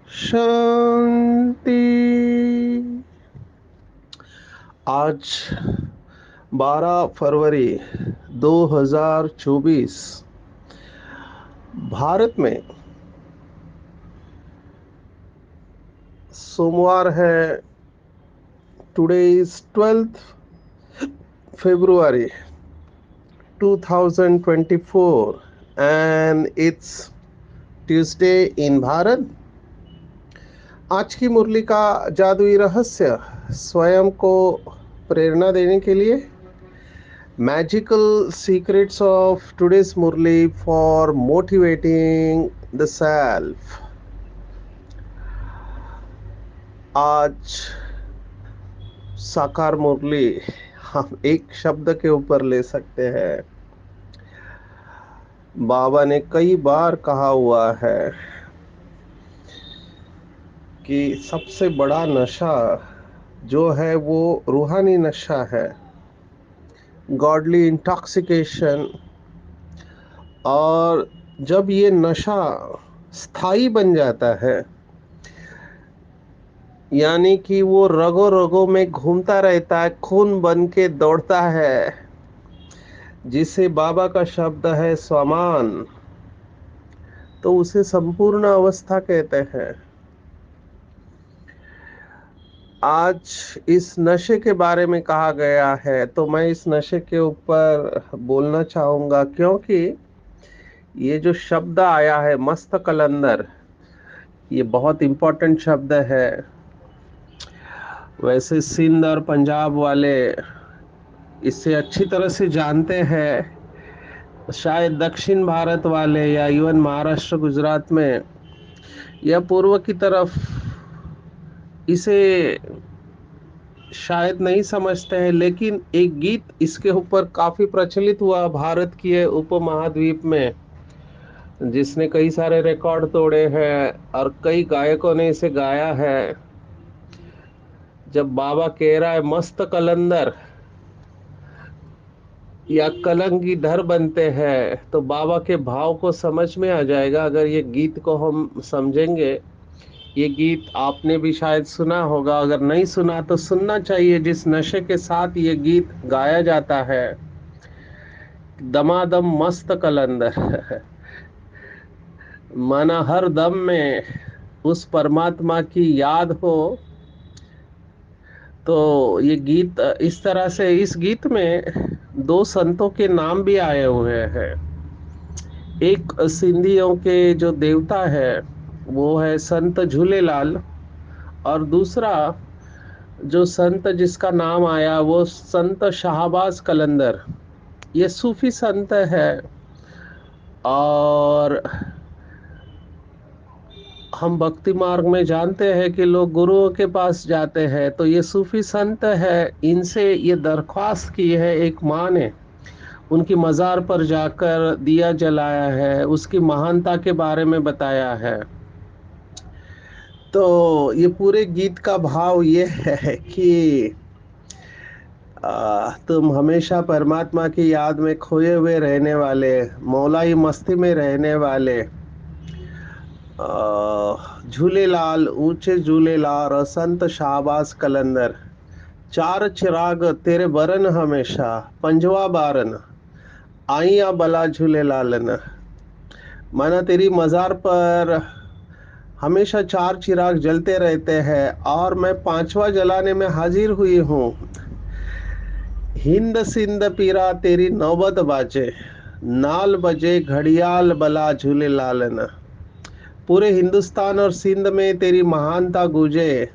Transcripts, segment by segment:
शांति। आज 12 फरवरी 2024 भारत में सोमवार है। Today is 12th February 2024 and it's Tuesday in Bharat. आज की मुरली का जादुई रहस्य स्वयं को प्रेरणा देने के लिए magical secrets of today's Murli for motivating the self. आज साकार मुरली हम एक शब्द के ऊपर ले सकते हैं। बाबा ने कई बार कहा हुआ है कि सबसे बड़ा नशा जो है वो रूहानी नशा है, गॉडली इंटॉक्सिकेशन। और जब ये नशा स्थायी बन जाता है, यानी कि वो रगों रगों में घूमता रहता है, खून बन के दौड़ता है, जिसे बाबा का शब्द है स्वामान, तो उसे संपूर्ण अवस्था कहते हैं। आज इस नशे के बारे में कहा गया है, तो मैं इस नशे के ऊपर बोलना चाहूंगा, क्योंकि ये जो शब्द आया है मस्त कलंदर, ये बहुत इम्पोर्टेंट शब्द है। वैसे सिंध और पंजाब वाले इसे अच्छी तरह से जानते हैं, शायद दक्षिण भारत वाले या इवन महाराष्ट्र गुजरात में या पूर्व की तरफ इसे शायद नहीं समझते हैं। लेकिन एक गीत इसके ऊपर काफी प्रचलित हुआ भारत के उपमहाद्वीप में, जिसने कई सारे रिकॉर्ड तोड़े हैं और कई गायकों ने इसे गाया है। जब बाबा कह रहा है मस्त कलंदर या कलंगी धर बनते हैं, तो बाबा के भाव को समझ में आ जाएगा अगर ये गीत को हम समझेंगे। ये गीत आपने भी शायद सुना होगा, अगर नहीं सुना तो सुनना चाहिए। जिस नशे के साथ ये गीत गाया जाता है, दमादम मस्त कलंदर माना हर दम में उस परमात्मा की याद हो। तो ये गीत इस तरह से, इस गीत में दो संतों के नाम भी आए हुए हैं। एक सिंधियों के जो देवता है वो है संत झूलेलाल, और दूसरा जो संत जिसका नाम आया वो संत शाहबाज कलंदर। ये सूफी संत है। और हम भक्ति मार्ग में जानते हैं कि लोग गुरुओं के पास जाते हैं, तो ये सूफी संत है। इनसे ये दरख्वास्त की है, एक माँ ने उनकी मज़ार पर जाकर दिया जलाया है, उसकी महानता के बारे में बताया है। तो ये पूरे गीत का भाव ये है कि तुम हमेशा परमात्मा की याद में खोए हुए रहने वाले, मौलाई मस्ती में रहने वाले झूलेलाल, ऊंचे झूलेलाल और संत शाहबाज कलंदर, चार चिराग तेरे बरन हमेशा, पंजवा बारन आइया बला झूलेलालन। माना तेरी मज़ार पर हमेशा चार चिराग जलते रहते हैं और मैं पांचवा जलाने में हाजिर हुई हूँ। हिंद सिंध पीरा तेरी नौबत बाजे, नाल बजे घड़ियाल बला झूले लालन। पूरे हिंदुस्तान और सिंध में तेरी महानता गूंजे,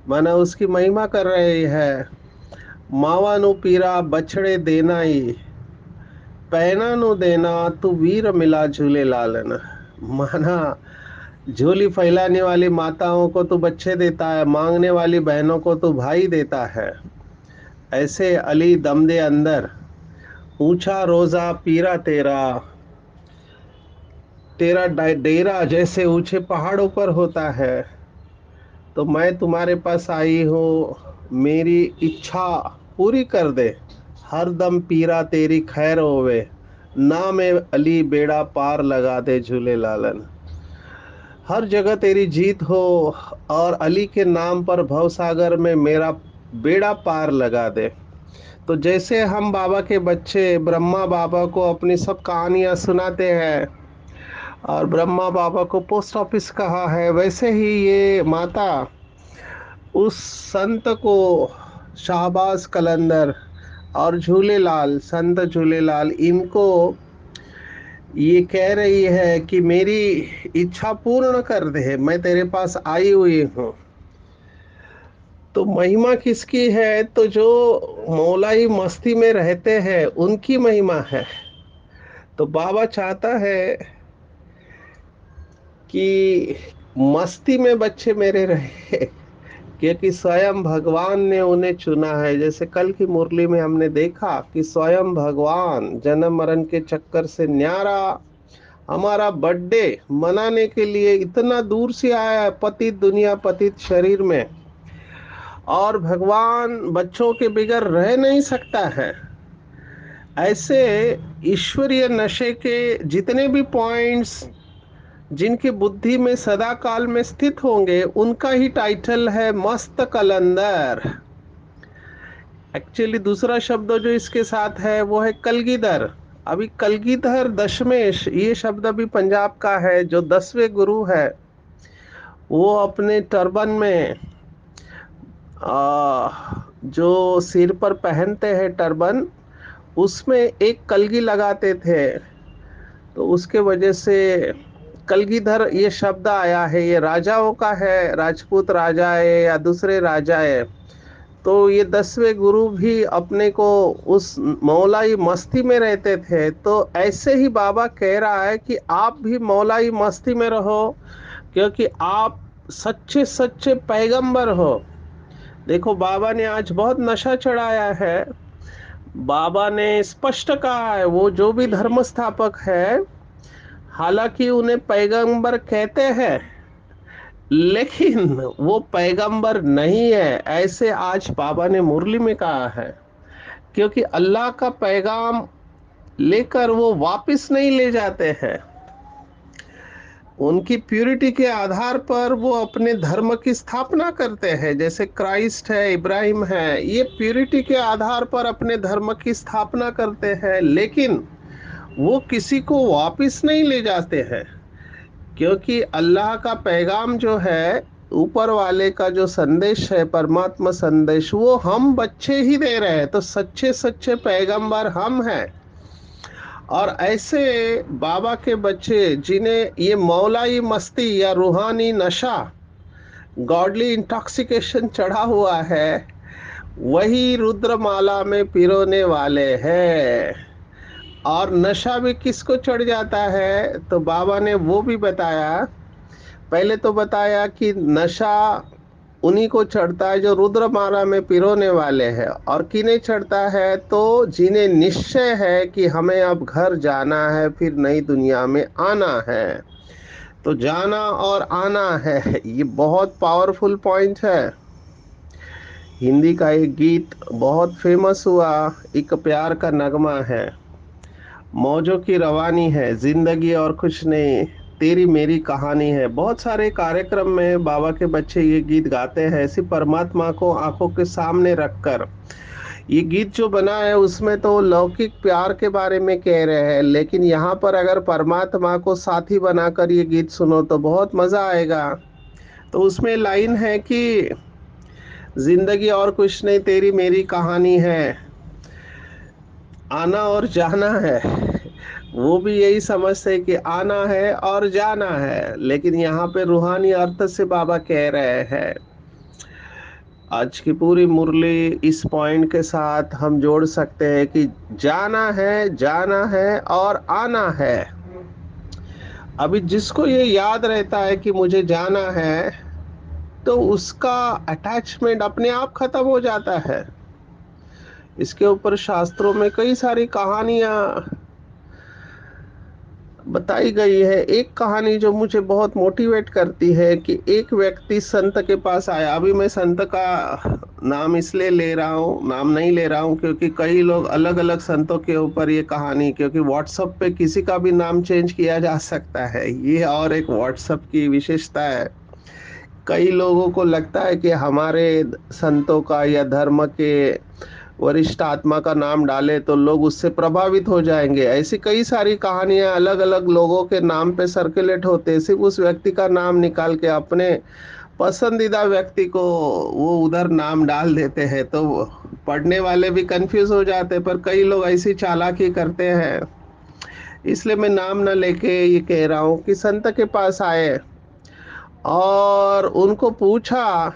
माना उसकी महिमा कर रही है। मावा नु पीरा बछड़े देना ही, पहना नु देना तू वीर मिला झूले लालन। माना झोली फैलाने वाली माताओं को तू बच्चे देता है, मांगने वाली बहनों को तू भाई देता है। ऐसे अली दम दे अंदर, ऊंचा रोजा पीरा तेरा, तेरा डेरा जैसे ऊंचे पहाड़ों पर होता है। तो मैं तुम्हारे पास आई हूँ, मेरी इच्छा पूरी कर दे। हर दम पीरा तेरी खैर होवे, नाम अली बेड़ा पार लगा दे झूले लालन। हर जगह तेरी जीत हो, और अली के नाम पर भवसागर में मेरा बेड़ा पार लगा दे। तो जैसे हम बाबा के बच्चे ब्रह्मा बाबा को अपनी सब कहानियां सुनाते हैं, और ब्रह्मा बाबा को पोस्ट ऑफिस कहा है, वैसे ही ये माता उस संत को, शाहबाज कलंदर और झूलेलाल, संत झूलेलाल, इनको ये कह रही है कि मेरी इच्छा पूर्ण कर दे, मैं तेरे पास आई हुई हूँ। तो महिमा किसकी है? तो जो मौलाई मस्ती में रहते हैं उनकी महिमा है। तो बाबा चाहता है कि मस्ती में बच्चे मेरे रहे, क्योंकि स्वयं भगवान ने उन्हें चुना है। जैसे कल की मुरली में हमने देखा कि स्वयं भगवान जन्म मरण के चक्कर से न्यारा हमारा बर्थडे मनाने के लिए इतना दूर से आया है, पतित दुनिया पतित शरीर में, और भगवान बच्चों के बिगड़ रह नहीं सकता है। ऐसे ईश्वरीय नशे के जितने भी पॉइंट्स जिनकी बुद्धि में सदा काल में स्थित होंगे, उनका ही टाइटल है मस्त कलंदर। एक्चुअली दूसरा शब्द जो इसके साथ है वो है कलगीधर। अभी कलगीधर दशमेश ये शब्द भी पंजाब का है, जो 10वें गुरु है। वो अपने टर्बन में जो सिर पर पहनते हैं टर्बन, उसमें एक कलगी लगाते थे। तो उसके वजह से कलगीधर ये शब्द आया है। ये राजाओं का है, राजपूत राजा है या दूसरे राजा है। तो ये 10वें गुरु भी अपने को उस मौलाई मस्ती में रहते थे। तो ऐसे ही बाबा कह रहा है कि आप भी मौलाई मस्ती में रहो, क्योंकि आप सच्चे सच्चे पैगंबर हो। देखो बाबा ने आज बहुत नशा चढ़ाया है। बाबा ने स्पष्ट कहा है, वो जो भी धर्म स्थापक है, हालांकि उन्हें पैगंबर कहते हैं, लेकिन वो पैगंबर नहीं है, ऐसे आज बाबा ने मुरली में कहा है। क्योंकि अल्लाह का पैगाम लेकर वो वापस नहीं ले जाते हैं। उनकी प्यूरिटी के आधार पर वो अपने धर्म की स्थापना करते हैं। जैसे क्राइस्ट है, इब्राहिम है, ये प्यूरिटी के आधार पर अपने धर्म की स्थापना करते हैं, लेकिन वो किसी को वापस नहीं ले जाते हैं। क्योंकि अल्लाह का पैगाम जो है, ऊपर वाले का जो संदेश है, परमात्मा संदेश, वो हम बच्चे ही दे रहे हैं। तो सच्चे सच्चे पैगंबर हम हैं। और ऐसे बाबा के बच्चे जिन्हें ये मौलाई मस्ती या रूहानी नशा, गॉडली इंटॉक्सिकेशन चढ़ा हुआ है, वही रुद्रमाला में पिरोने वाले हैं। और नशा भी किसको चढ़ जाता है? तो बाबा ने वो भी बताया। पहले तो बताया कि नशा उन्हीं को चढ़ता है जो रुद्रमाला में पिरोने वाले हैं। और किन्हें चढ़ता है? तो जिन्हें निश्चय है कि हमें अब घर जाना है, फिर नई दुनिया में आना है। तो जाना और आना है, ये बहुत पावरफुल पॉइंट है। हिंदी का एक गीत बहुत फेमस हुआ, एक प्यार का नगमा है, मौजों की रवानी है, जिंदगी और कुछ नहीं, तेरी मेरी कहानी है। बहुत सारे कार्यक्रम में बाबा के बच्चे ये गीत गाते हैं, ऐसी परमात्मा को आंखों के सामने रखकर। ये गीत जो बना है उसमें तो लौकिक प्यार के बारे में कह रहे हैं, लेकिन यहाँ पर अगर परमात्मा को साथी बनाकर ये गीत सुनो तो बहुत मजा आएगा। तो उसमें लाइन है कि जिंदगी और कुछ नहीं, तेरी मेरी कहानी है, आना और जाना है। वो भी यही समझते हैं कि आना है और जाना है, लेकिन यहाँ पे रूहानी अर्थ से बाबा कह रहे हैं। आज की पूरी मुरली इस पॉइंट के साथ हम जोड़ सकते हैं कि जाना है और आना है। अभी जिसको ये याद रहता है कि मुझे जाना है, तो उसका अटैचमेंट अपने आप खत्म हो जाता है। इसके ऊपर शास्त्रों में कई सारी कहानियां बताई गई है। एक कहानी जो मुझे बहुत मोटिवेट करती है कि एक व्यक्ति संत के पास आया। अभी मैं संत का नाम इसलिए ले रहा हूँ, नाम नहीं ले रहा हूँ, क्योंकि कई लोग अलग अलग संतों के ऊपर ये कहानी, क्योंकि व्हाट्सएप पे किसी का भी नाम चेंज किया जा सकता है, ये और एक व्हाट्सएप की विशेषता है। कई लोगों को लगता है कि हमारे संतों का या धर्म के वरिष्ठ आत्मा का नाम डाले तो लोग उससे प्रभावित हो जाएंगे। ऐसी कई सारी कहानियां अलग अलग लोगों के नाम पे सर्कुलेट होते, सिर्फ उस व्यक्ति का नाम निकाल के अपने पसंदीदा व्यक्ति को वो उधर नाम डाल देते हैं, तो पढ़ने वाले भी कंफ्यूज हो जाते हैं। पर कई लोग ऐसी चालाकी करते हैं, इसलिए मैं नाम न लेके ये कह रहा हूँ कि संत के पास आए और उनको पूछा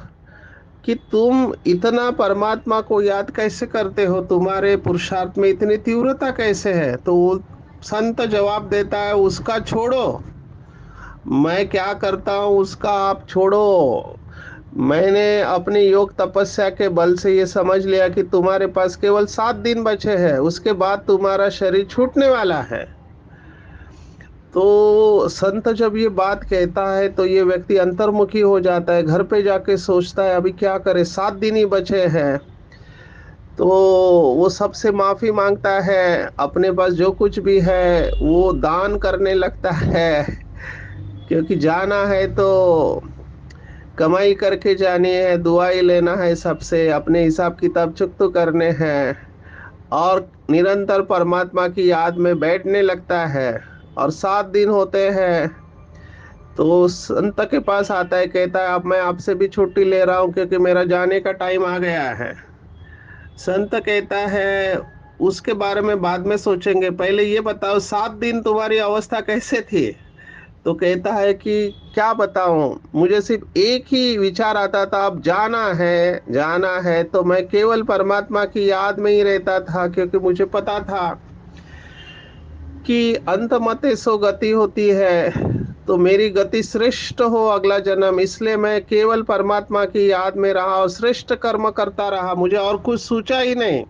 कि तुम इतना परमात्मा को याद कैसे करते हो, तुम्हारे पुरुषार्थ में इतनी तीव्रता कैसे है। तो वो संत जवाब देता है, उसका छोड़ो, मैं क्या करता हूँ उसका आप छोड़ो। मैंने अपनी योग तपस्या के बल से ये समझ लिया कि तुम्हारे पास केवल 7 दिन बचे हैं, उसके बाद तुम्हारा शरीर छूटने वाला है। तो संत जब ये बात कहता है तो ये व्यक्ति अंतर्मुखी हो जाता है, घर पे जाके सोचता है अभी क्या करे, 7 दिन ही बचे हैं। तो वो सबसे माफी मांगता है, अपने पास जो कुछ भी है वो दान करने लगता है, क्योंकि जाना है तो कमाई करके जानी है, दुआई लेना है सबसे, अपने हिसाब किताब चुकतो करने हैं, और निरंतर परमात्मा की याद में बैठने लगता है। और 7 दिन होते हैं तो संत के पास आता है, कहता है अब मैं आपसे भी छुट्टी ले रहा हूँ क्योंकि मेरा जाने का टाइम आ गया है। संत कहता है उसके बारे में बाद में सोचेंगे, पहले ये बताओ 7 दिन तुम्हारी अवस्था कैसे थी। तो कहता है कि क्या बताऊं, मुझे सिर्फ एक ही विचार आता था, अब जाना है, जाना है। तो मैं केवल परमात्मा की याद में ही रहता था, क्योंकि मुझे पता था कि अंत मते सो गति होती है, तो मेरी गति श्रेष्ठ हो अगला जन्म, इसलिए मैं केवल परमात्मा की याद में रहा और श्रेष्ठ कर्म करता रहा, मुझे और कुछ सोचा ही नहीं।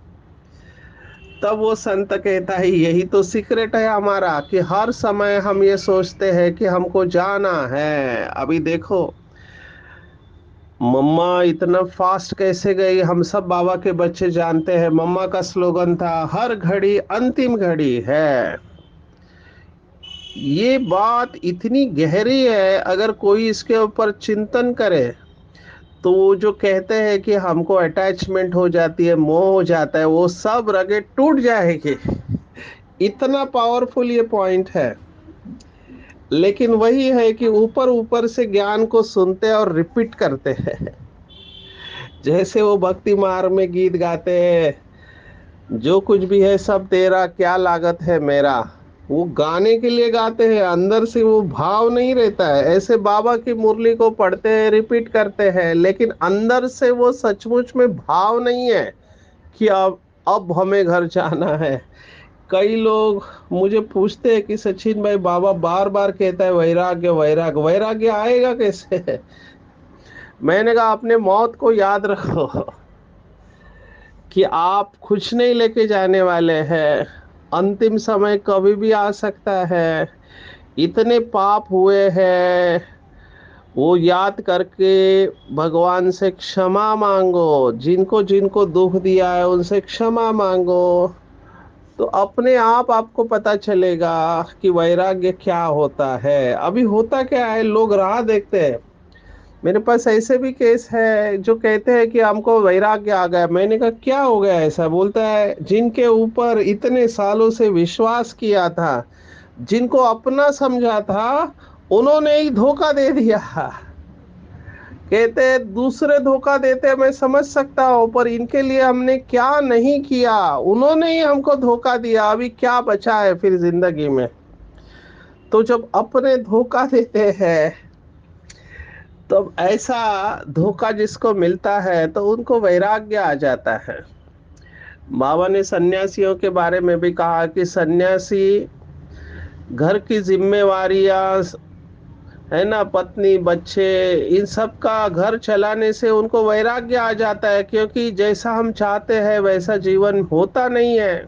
तब वो संत कहता है यही तो सीक्रेट है हमारा, कि हर समय हम ये सोचते हैं कि हमको जाना है। अभी देखो मम्मा इतना फास्ट कैसे गई, हम सब बाबा के बच्चे जानते हैं, मम्मा का स्लोगन था हर घड़ी अंतिम घड़ी है। ये बात इतनी गहरी है, अगर कोई इसके ऊपर चिंतन करे तो वो जो कहते हैं कि हमको अटैचमेंट हो जाती है, मोह हो जाता है, वो सब रगे टूट जाएगी। इतना पावरफुल ये पॉइंट है। लेकिन वही है कि ऊपर ऊपर से ज्ञान को सुनते हैं और रिपीट करते हैं। जैसे वो भक्ति मार्ग में गीत गाते हैं, जो कुछ भी है सब तेरा, क्या लागत है मेरा। वो गाने के लिए गाते हैं, अंदर से वो भाव नहीं रहता है। ऐसे बाबा की मुरली को पढ़ते हैं, रिपीट करते हैं, लेकिन अंदर से वो सचमुच में भाव नहीं है कि अब हमें घर जाना है। कई लोग मुझे पूछते हैं कि सचिन भाई, बाबा बार बार कहता है वैराग्य वैराग्य, वैराग्य आएगा कैसे। मैंने कहा अपने मौत को याद रखो कि आप कुछ नहीं लेके जाने वाले हैं, अंतिम समय कभी भी आ सकता है। इतने पाप हुए हैं, वो याद करके भगवान से क्षमा मांगो, जिनको जिनको दुख दिया है उनसे क्षमा मांगो, तो अपने आप आपको पता चलेगा कि वैराग्य क्या होता है। अभी होता क्या है, लोग राह देखते हैं। मेरे पास ऐसे भी केस है जो कहते हैं कि हमको वैराग्य आ गया। मैंने कहा क्या हो गया ऐसा, बोलता है जिनके ऊपर इतने सालों से विश्वास किया था, जिनको अपना समझा था, उन्होंने ही धोखा दे दिया। कहते हैं दूसरे धोखा देते मैं समझ सकता हूँ, पर इनके लिए हमने क्या नहीं किया, उन्होंने ही हमको धोखा दिया, अभी क्या बचा है फिर जिंदगी में। तो जब अपने धोखा देते हैं, तब ऐसा धोखा जिसको मिलता है तो उनको वैराग्य आ जाता है। बाबा ने सन्यासियों के बारे में भी कहा कि सन्यासी घर की जिम्मेवारियां है ना, पत्नी बच्चे, इन सब का घर चलाने से उनको वैराग्य आ जाता है, क्योंकि जैसा हम चाहते हैं वैसा जीवन होता नहीं है।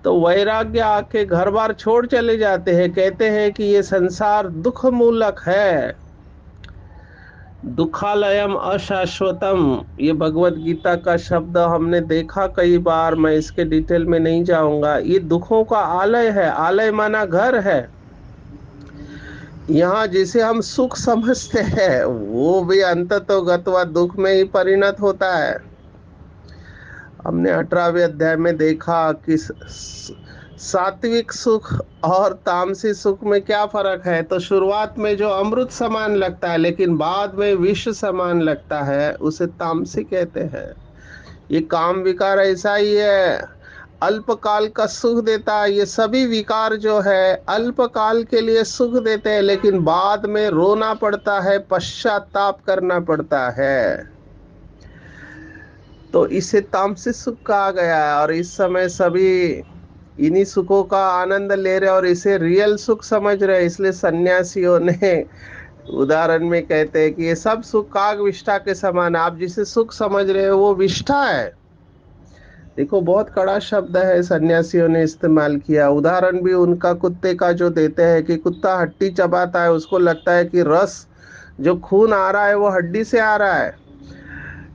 तो वैराग्य आके घर बार छोड़ चले जाते हैं। कहते हैं कि ये संसार दुख मूलक है, दुखालयम अशाश्वतम। ये भगवत गीता का शब्द हमने देखा कई बार, मैं इसके डिटेल में नहीं जाऊंगा। ये दुखों का आलय है, आलय माना घर है। यहाँ जिसे हम सुख समझते हैं वो भी अंततोगत्वा दुख में ही परिणत होता है। हमने 18वें अध्याय में देखा कि सात्विक सुख और तामसी सुख में क्या फर्क है। तो शुरुआत में जो अमृत समान लगता है लेकिन बाद में विष समान लगता है, उसे तामसी कहते हैं। ये काम विकार ऐसा ही है, अल्पकाल का सुख देता है। ये सभी विकार जो है अल्पकाल के लिए सुख देते हैं, लेकिन बाद में रोना पड़ता है, पश्चाताप करना पड़ता है। तो इसे तामसिक सुख कहा गया है। और इस समय सभी इन्हीं सुखों का आनंद ले रहे और इसे रियल सुख समझ रहे। इसलिए सन्यासियों ने उदाहरण में कहते हैं कि ये सब सुख काग विष्ठा के समान। आप जिसे सुख समझ रहे हो वो विष्ठा है। देखो, बहुत कड़ा शब्द है सन्यासियों ने इस्तेमाल किया। उदाहरण भी उनका कुत्ते का जो देते हैं कि कुत्ता हड्डी चबाता है, उसको लगता है कि रस जो खून आ रहा है वो हड्डी से आ रहा है,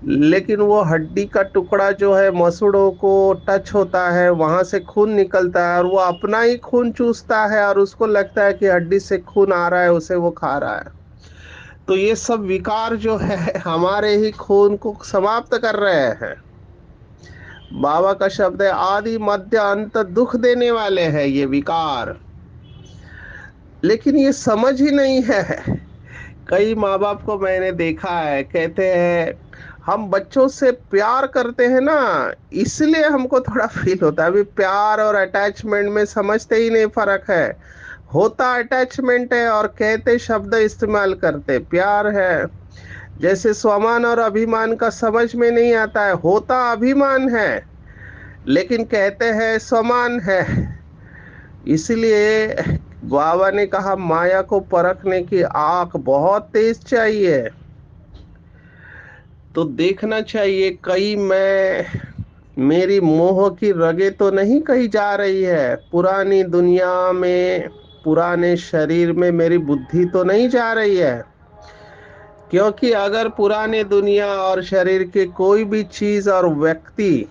लेकिन वो हड्डी का टुकड़ा जो है मसूड़ों को टच होता है, वहां से खून निकलता है और वो अपना ही खून चूसता है और उसको लगता है कि हड्डी से खून आ रहा है, उसे वो खा रहा है। तो ये सब विकार जो है हमारे ही खून को समाप्त कर रहे हैं। बाबा का शब्द है आदि मध्य अंत दुख देने वाले हैं ये विकार, लेकिन ये समझ ही नहीं है। कई माँ बाप को मैंने देखा है, कहते हैं हम बच्चों से प्यार करते हैं ना, इसलिए हमको थोड़ा फील होता है। अभी प्यार और अटैचमेंट में समझते ही नहीं फर्क है। होता अटैचमेंट है और कहते शब्द इस्तेमाल करते प्यार है। जैसे स्वमान और अभिमान का समझ में नहीं आता है। होता अभिमान है लेकिन कहते हैं स्वमान है। इसलिए बाबा ने कहा माया को परखने की आंख बहुत तेज चाहिए। तो देखना चाहिए कहीं मैं मेरी मोह की रगे तो नहीं कही जा रही है, पुरानी दुनिया में पुराने शरीर में मेरी बुद्धि तो नहीं जा रही है। क्योंकि अगर पुराने दुनिया और शरीर के कोई भी चीज और व्यक्ति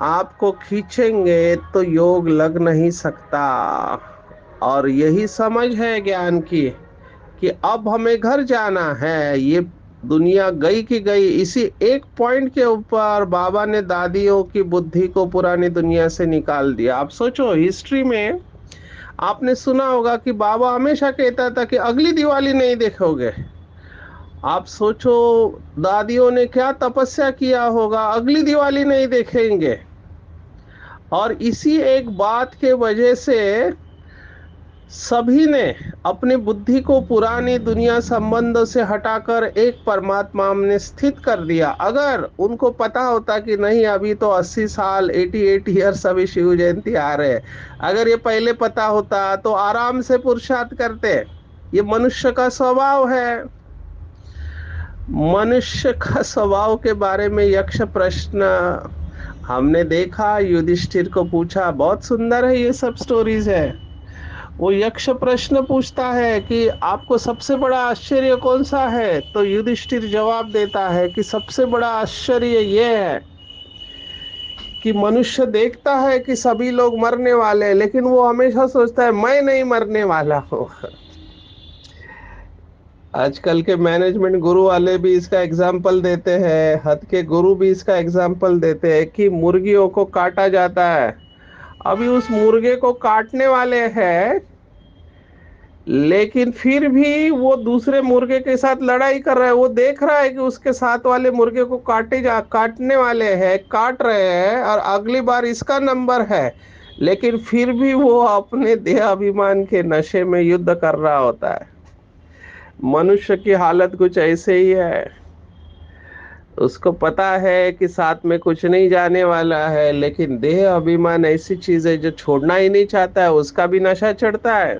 आपको खींचेंगे तो योग लग नहीं सकता। और यही समझ है ज्ञान की कि अब हमें घर जाना है। ये दुनिया गई की गई। इसी एक पॉइंट के ऊपर बाबा ने दादियों की बुद्धि को पुरानी दुनिया से निकाल दिया। आप सोचो, हिस्ट्री में आपने सुना होगा कि बाबा हमेशा कहता था कि अगली दिवाली नहीं देखोगे। आप सोचो, दादियों ने क्या तपस्या किया होगा, अगली दिवाली नहीं देखेंगे। और इसी एक बात के वजह से सभी ने अपनी बुद्धि को पुरानी दुनिया संबंध से हटाकर एक परमात्मा में स्थित कर दिया। अगर उनको पता होता कि नहीं अभी तो 80 साल 88 ईयर्स अभी शिव जयंती आ रहे हैं, अगर ये पहले पता होता तो आराम से पुरुषार्थ करते। ये मनुष्य का स्वभाव है। मनुष्य का स्वभाव के बारे में यक्ष प्रश्न हमने देखा। युधिष्ठिर को पूछा, बहुत सुंदर है ये सब स्टोरीज है। वो यक्ष प्रश्न पूछता है कि आपको सबसे बड़ा आश्चर्य कौन सा है। तो युधिष्ठिर जवाब देता है कि सबसे बड़ा आश्चर्य ये है कि मनुष्य देखता है कि सभी लोग मरने वाले हैं, लेकिन वो हमेशा सोचता है मैं नहीं मरने वाला हूँ। आजकल के मैनेजमेंट गुरु वाले भी इसका एग्जाम्पल देते हैं, हद के गुरु भी इसका एग्जाम्पल देते हैं कि मुर्गियों को काटा जाता है। अभी उस मुर्गे को काटने वाले हैं, लेकिन फिर भी वो दूसरे मुर्गे के साथ लड़ाई कर रहा है। वो देख रहा है कि उसके साथ वाले मुर्गे को काटने वाले हैं, काट रहे हैं और अगली बार इसका नंबर है, लेकिन फिर भी वो अपने देह अभिमान के नशे में युद्ध कर रहा होता है। मनुष्य की हालत कुछ ऐसे ही है। उसको पता है कि साथ में कुछ नहीं जाने वाला है, लेकिन देह अभिमान ऐसी चीज है जो छोड़ना ही नहीं चाहता है, उसका भी नशा चढ़ता है।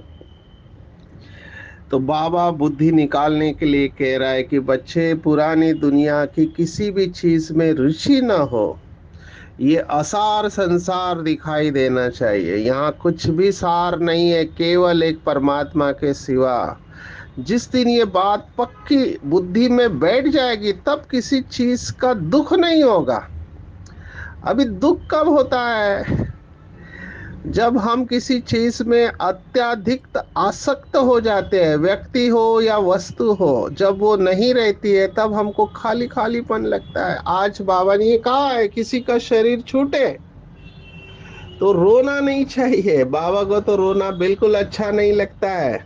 तो बाबा बुद्धि निकालने के लिए कह रहा है कि बच्चे, पुरानी दुनिया की किसी भी चीज में रुचि ना हो। ये असार संसार दिखाई देना चाहिए। यहाँ कुछ भी सार नहीं है, केवल एक परमात्मा के सिवा। जिस दिन ये बात पक्की बुद्धि में बैठ जाएगी, तब किसी चीज का दुख नहीं होगा। अभी दुख कब होता है? जब हम किसी चीज में अत्यधिक आसक्त हो जाते हैं, व्यक्ति हो या वस्तु हो, जब वो नहीं रहती है तब हमको खाली खालीपन लगता है। आज बाबा ने ये कहा है, किसी का शरीर छूटे तो रोना नहीं चाहिए। बाबा को तो रोना बिल्कुल अच्छा नहीं लगता है।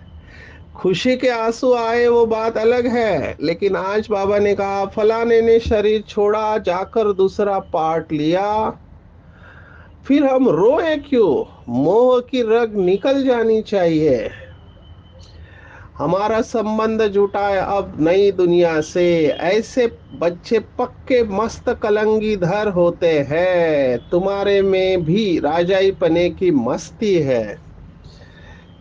खुशी के आंसू आए वो बात अलग है, लेकिन आज बाबा ने कहा फलाने ने शरीर छोड़ा, जाकर दूसरा पार्ट लिया, फिर हम रोए क्यों? मोह की रग निकल जानी चाहिए। हमारा संबंध जुटा है अब नई दुनिया से। ऐसे बच्चे पक्के मस्त कलंगीधर होते हैं। तुम्हारे में भी राजाई पने की मस्ती है।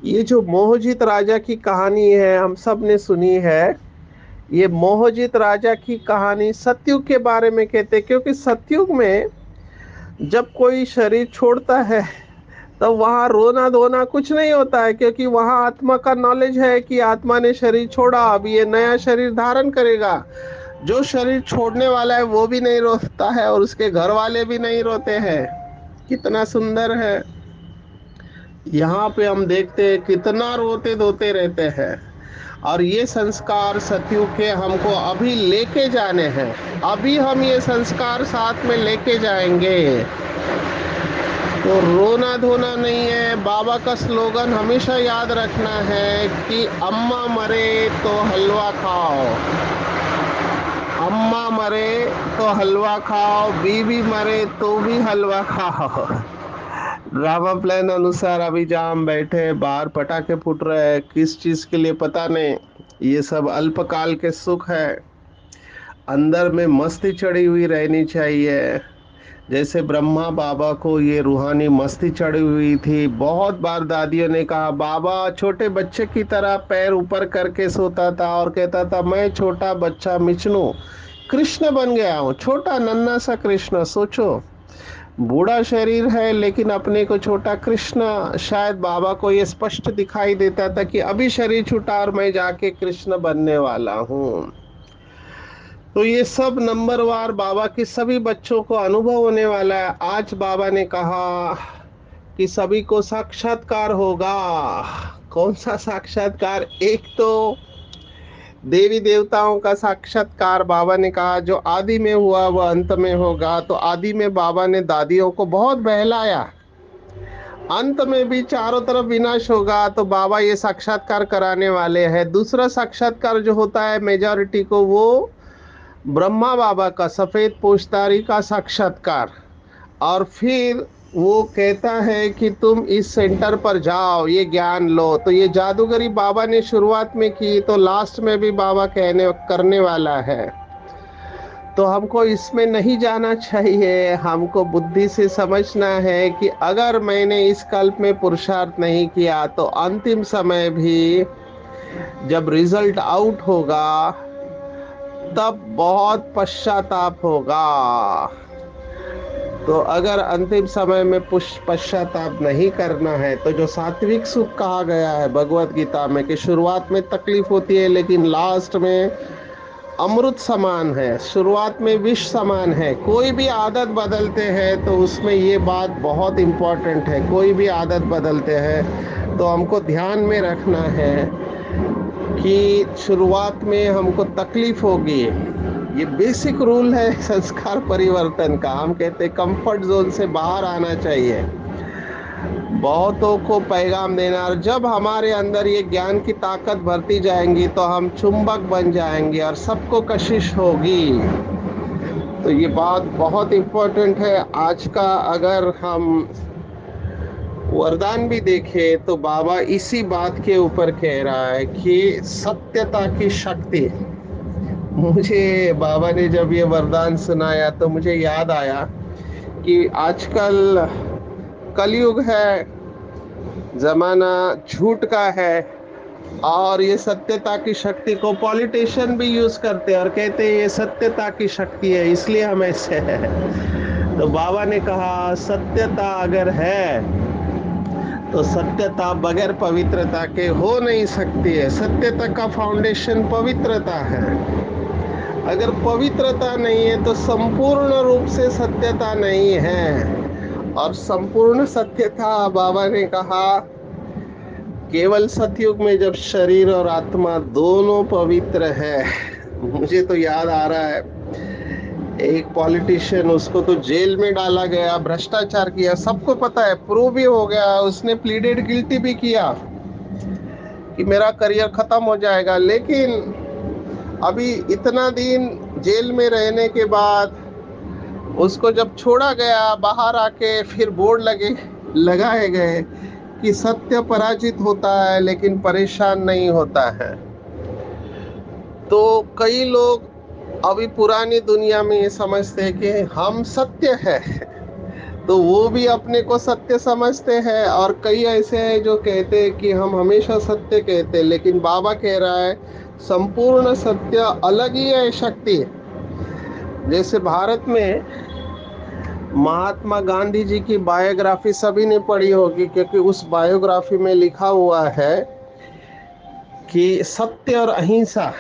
ये जो मोहजित राजा की कहानी है, हम सब ने सुनी है। ये मोहजित राजा की कहानी सतयुग के बारे में कहते हैं, क्योंकि सतयुग में जब कोई शरीर छोड़ता है तो वहां रोना धोना कुछ नहीं होता है, क्योंकि वहां आत्मा का नॉलेज है कि आत्मा ने शरीर छोड़ा, अब ये नया शरीर धारण करेगा। जो शरीर छोड़ने वाला है वो भी नहीं रोता है और उसके घर वाले भी नहीं रोते हैं। कितना सुंदर है। यहाँ पे हम देखते हैं कितना रोते धोते रहते हैं। और ये संस्कार सतयुग के हमको अभी लेके जाने हैं। अभी हम ये संस्कार साथ में लेके जाएंगे। तो रोना धोना नहीं है। बाबा का स्लोगन हमेशा याद रखना है कि अम्मा मरे तो हलवा खाओ, अम्मा मरे तो हलवा खाओ, बीवी मरे तो भी हलवा खाओ। ड्रामा प्लान अनुसार अभी जहाँ हम बैठे हैं, बाहर पटाखे फूट रहे हैं, किस चीज के लिए पता नहीं। ये सब अल्पकाल के सुख है। अंदर में मस्ती चढ़ी हुई रहनी चाहिए। जैसे ब्रह्मा बाबा को ये रूहानी मस्ती चढ़ी हुई थी। बहुत बार दादियों ने कहा, बाबा छोटे बच्चे की तरह पैर ऊपर करके सोता था और कहता था, मैं छोटा बच्चा मिचनू कृष्ण बन गया हूँ। छोटा नन्हा सा कृष्ण। सोचो, बूढ़ा शरीर है लेकिन अपने को छोटा कृष्ण। शायद बाबा को ये स्पष्ट दिखाई देता था कि अभी शरीर छूटा और मैं जाके कृष्ण बनने वाला हूँ। तो ये सब नंबरवार बाबा के सभी बच्चों को अनुभव होने वाला है। आज बाबा ने कहा कि सभी को साक्षात्कार होगा। कौन सा साक्षात्कार? एक तो देवी देवताओं का साक्षात्कार। बाबा ने कहा जो आदि में हुआ वह अंत में होगा। तो आदि में बाबा ने दादियों को बहुत बहलाया, अंत में भी चारों तरफ विनाश होगा। तो बाबा ये साक्षात्कार कराने वाले हैं। दूसरा साक्षात्कार जो होता है मेजॉरिटी को, वो ब्रह्मा बाबा का सफेद पोशदारी का साक्षात्कार। और फिर वो कहता है कि तुम इस सेंटर पर जाओ, ये ज्ञान लो। तो ये जादूगरी बाबा ने शुरुआत में की, तो लास्ट में भी बाबा कहने करने वाला है। तो हमको इसमें नहीं जाना चाहिए। हमको बुद्धि से समझना है कि अगर मैंने इस कल्प में पुरुषार्थ नहीं किया तो अंतिम समय भी जब रिजल्ट आउट होगा तब बहुत पश्चाताप होगा। तो अगर अंतिम समय में पश्चाताप नहीं करना है, तो जो सात्विक सुख कहा गया है भगवत गीता में कि शुरुआत में तकलीफ होती है लेकिन लास्ट में अमृत समान है, शुरुआत में विष समान है। कोई भी आदत बदलते हैं तो उसमें ये बात बहुत इम्पोर्टेंट है। कोई भी आदत बदलते हैं तो हमको ध्यान में रखना है कि शुरुआत में हमको तकलीफ होगी। ये बेसिक रूल है संस्कार परिवर्तन का। हम कहते हैं कंफर्ट जोन से बाहर आना चाहिए, बहुतों को पैगाम देना। और जब हमारे अंदर ये ज्ञान की ताकत भरती जाएंगी तो हम चुंबक बन जाएंगे और सबको कशिश होगी। तो ये बात बहुत इम्पोर्टेंट है आज का। अगर हम वरदान भी देखें तो बाबा इसी बात के ऊपर कह रहा है कि सत्यता की शक्ति। मुझे बाबा ने जब ये वरदान सुनाया तो मुझे याद आया कि आजकल कलयुग है, जमाना झूठ का है, और ये सत्यता की शक्ति को पॉलिटिशियन भी यूज करते हैं और कहते हैं ये सत्यता की शक्ति है इसलिए हम ऐसे हैं। तो बाबा ने कहा सत्यता अगर है तो सत्यता बगैर पवित्रता के हो नहीं सकती है। सत्यता का फाउंडेशन पवित्रता है। अगर पवित्रता नहीं है तो संपूर्ण रूप से सत्यता नहीं है। और संपूर्ण सत्यता बाबा ने कहा केवल सतयुग में जब शरीर और आत्मा दोनों पवित्र है। मुझे तो याद आ रहा है एक पॉलिटिशियन, उसको तो जेल में डाला गया, भ्रष्टाचार किया, सबको पता है, प्रूव भी हो गया, उसने प्लीडेड गिल्टी भी किया कि मेरा करियर खत्म हो जाएगा। लेकिन अभी इतना दिन जेल में रहने के बाद उसको जब छोड़ा गया बाहर आके, फिर बोर्ड लगाए गए कि सत्य पराजित होता है लेकिन परेशान नहीं होता है। तो कई लोग अभी पुरानी दुनिया में ये समझते हैं कि हम सत्य है, तो वो भी अपने को सत्य समझते हैं। और कई ऐसे हैं जो कहते हैं कि हम हमेशा सत्य कहते हैं, लेकिन बाबा कह रहा है संपूर्ण सत्य अलग ही है शक्ति। जैसे भारत में महात्मा गांधी जी की बायोग्राफी सभी ने पढ़ी होगी, क्योंकि उस बायोग्राफी में लिखा हुआ है कि सत्य और अहिंसा,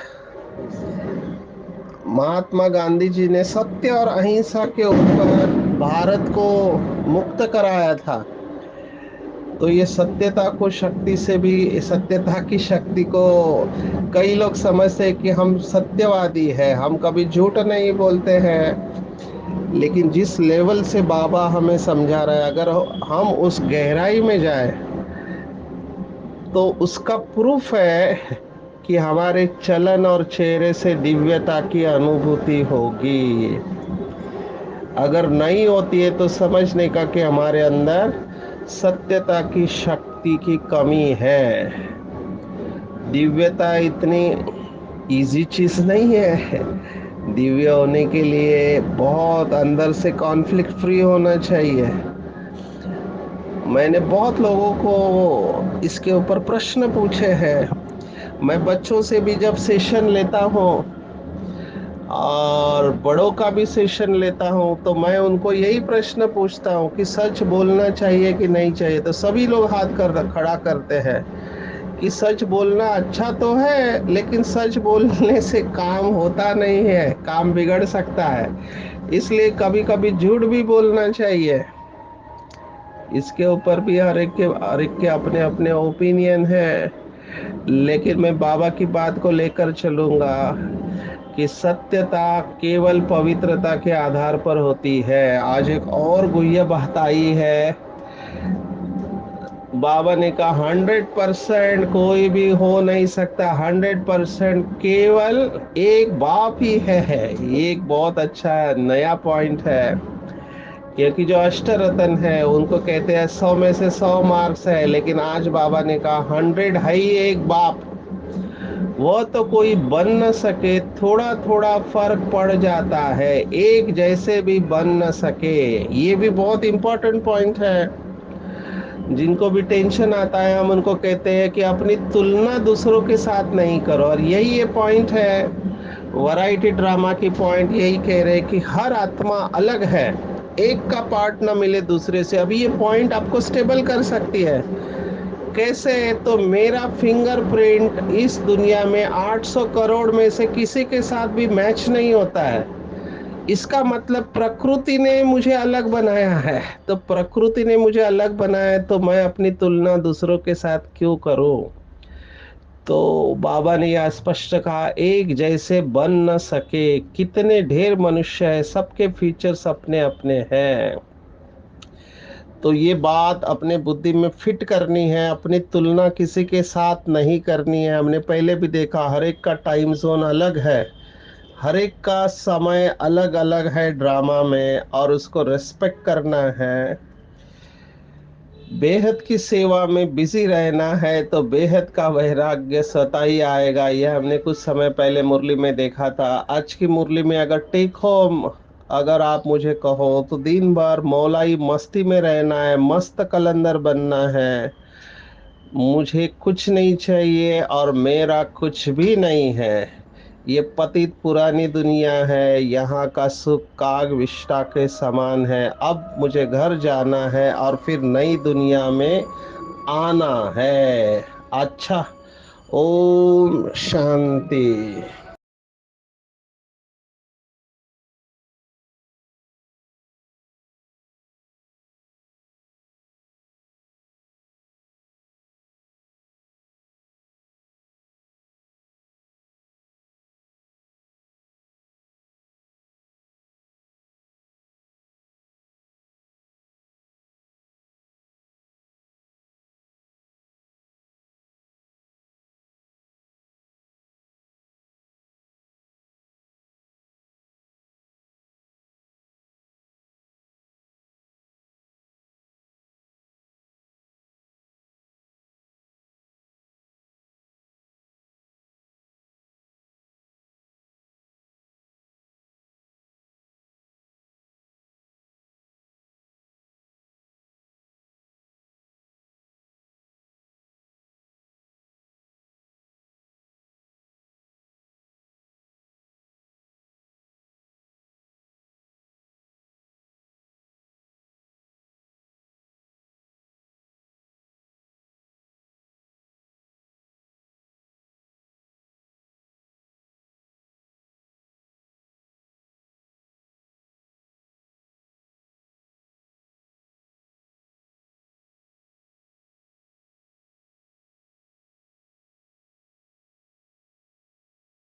महात्मा गांधी जी ने सत्य और अहिंसा के ऊपर भारत को मुक्त कराया था। तो ये सत्यता को शक्ति से भी, सत्यता की शक्ति को कई लोग समझते हैं कि हम सत्यवादी हैं, हम कभी झूठ नहीं बोलते हैं। लेकिन जिस लेवल से बाबा हमें समझा रहा है, अगर हम उस गहराई में जाए तो उसका प्रूफ है कि हमारे चलन और चेहरे से दिव्यता की अनुभूति होगी। अगर नहीं होती है तो समझने का कि हमारे अंदर सत्यता की शक्ति की कमी है। दिव्यता इतनी इजी चीज नहीं है। दिव्य होने के लिए बहुत अंदर से कॉन्फ्लिक्ट फ्री होना चाहिए। मैंने बहुत लोगों को इसके ऊपर प्रश्न पूछे हैं। मैं बच्चों से भी जब सेशन लेता हूँ और बड़ों का भी सेशन लेता हूँ, तो मैं उनको यही प्रश्न पूछता हूँ कि सच बोलना चाहिए कि नहीं चाहिए। तो सभी लोग हाथ कर खड़ा करते हैं कि सच बोलना अच्छा तो है, लेकिन सच बोलने से काम होता नहीं है, काम बिगड़ सकता है। इसलिए कभी कभी झूठ भी बोलना चाहिए। इसके ऊपर भी हर एक के अपने अपने ओपिनियन है। लेकिन मैं बाबा की बात को लेकर चलूंगा कि सत्यता केवल पवित्रता के आधार पर होती है। आज एक और गुह्य बात आई है। बाबा ने कहा 100% कोई भी हो नहीं सकता, 100% केवल एक बाप ही है। ये एक बहुत अच्छा नया पॉइंट है, क्योंकि जो अष्ट रतन है उनको कहते हैं 100 में से 100 मार्क्स है, लेकिन आज बाबा ने कहा 100 है ही एक बाप। वो तो कोई बन न सके, थोड़ा थोड़ा फर्क पड़ जाता है, एक जैसे भी बन न सके। ये भी बहुत इंपॉर्टेंट पॉइंट है। जिनको भी टेंशन आता है हम उनको कहते हैं कि अपनी तुलना दूसरों के साथ नहीं करो। और यही ये पॉइंट है, वैरायटी ड्रामा की पॉइंट यही कह रहे हैं कि हर आत्मा अलग है, एक का पार्ट ना मिले दूसरे से। अभी ये पॉइंट आपको स्टेबल कर सकती है। कैसे? तो मेरा फिंगरप्रिंट इस दुनिया में 800 करोड़ में से किसी के साथ भी मैच नहीं होता है। इसका मतलब प्रकृति ने मुझे अलग बनाया है। तो प्रकृति ने मुझे अलग बनाया है, तो मैं अपनी तुलना दूसरों के साथ क्यों करूं? तो बाबा ने यह स्पष्ट कहा एक जैसे बन न सके। कितने ढेर मनुष्य है, सबके फीचर्स अपने अपने हैं। तो ये बात अपने बुद्धि में फिट करनी है, अपनी तुलना किसी के साथ नहीं करनी है। हमने पहले भी देखा हर एक का टाइम जोन अलग है, हर एक का समय अलग अलग है ड्रामा में, और उसको रेस्पेक्ट करना है। बेहद की सेवा में बिजी रहना है तो बेहद का वैराग्य स्वतः ही आएगा। यह हमने कुछ समय पहले मुरली में देखा था। आज की मुरली में अगर टेक होम, अगर आप मुझे कहो तो दिन भर मौलाई मस्ती में रहना है, मस्त कलंदर बनना है, मुझे कुछ नहीं चाहिए और मेरा कुछ भी नहीं है। ये पतित पुरानी दुनिया है, यहाँ का सुख काग विष्टा के समान है। अब मुझे घर जाना है और फिर नई दुनिया में आना है। अच्छा, ओम शांति।